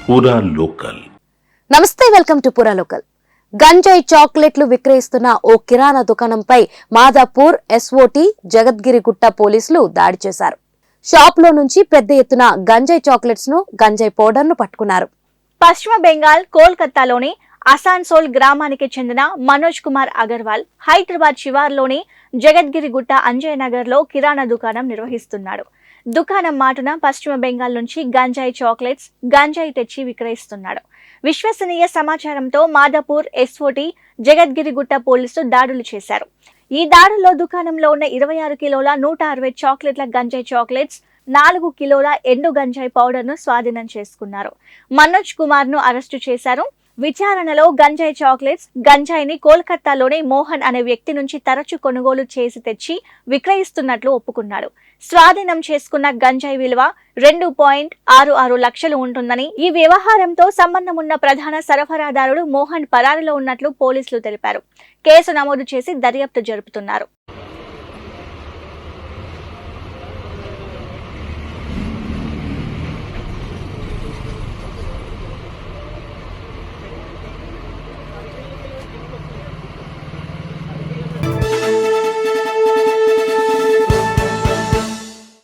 పూరా లోకల్. నమస్తే, welcome to పూరా లోకల్. గంజాయి చాక్లెట్లు విక్రయిస్తున్న ఓ కిరాణా దుకాణంపై మాదాపూర్ ఎస్ఓటి జగద్గిరిగుట్ట పోలీసులు దాడి చేశారు. షాప్ లో నుంచి పెద్ద ఎత్తున గంజాయి చాక్లెట్స్ ను, గంజాయి పౌడర్ ను పట్టుకున్నారు. పశ్చిమ బెంగాల్ కోల్కతాలోని అసాన్సోల్ గ్రామానికి చెందిన మనోజ్ కుమార్ అగర్వాల్ హైదరాబాద్ శివార్లోని జగద్గిరిగుట్ట అంజయ్ నగర్ లో కిరాణా దుకాణం నిర్వహిస్తున్నాడు. దుకాణం మాటున పశ్చిమ బెంగాల్ నుంచి గంజాయి చాక్లెట్స్, గంజాయి తెచ్చి విక్రయిస్తున్నాడు. విశ్వసనీయ సమాచారంతో మాదాపూర్ ఎస్ఓటి జగద్గిరిగుట్ట పోలీసులు దాడులు చేశారు. ఈ దాడుల్లో దుకాణంలో ఉన్న 26 కిలోల 160 చాక్లెట్ల గంజాయి చాక్లెట్స్, 4 కిలోల ఎండు గంజాయి పౌడర్ ను స్వాధీనం చేసుకున్నారు. మనోజ్ కుమార్ ను అరెస్టు చేశారు. విచారణలో గంజాయి చాక్లెట్స్, గంజాయిని కోల్కతాలోని మోహన్ అనే వ్యక్తి నుంచి తరచు కొనుగోలు చేసి తెచ్చి విక్రయిస్తున్నట్లు ఒప్పుకున్నాడు. స్వాధీనం చేసుకున్న గంజాయి విలువ 2.66 లక్షలు ఉంటుందని, ఈ వ్యవహారంతో సంబంధం ఉన్న ప్రధాన సరఫరాదారుడు మోహన్ పరారీలో ఉన్నట్లు పోలీసులు తెలిపారు. కేసు నమోదు చేసి దర్యాప్తు జరుపుతున్నారు.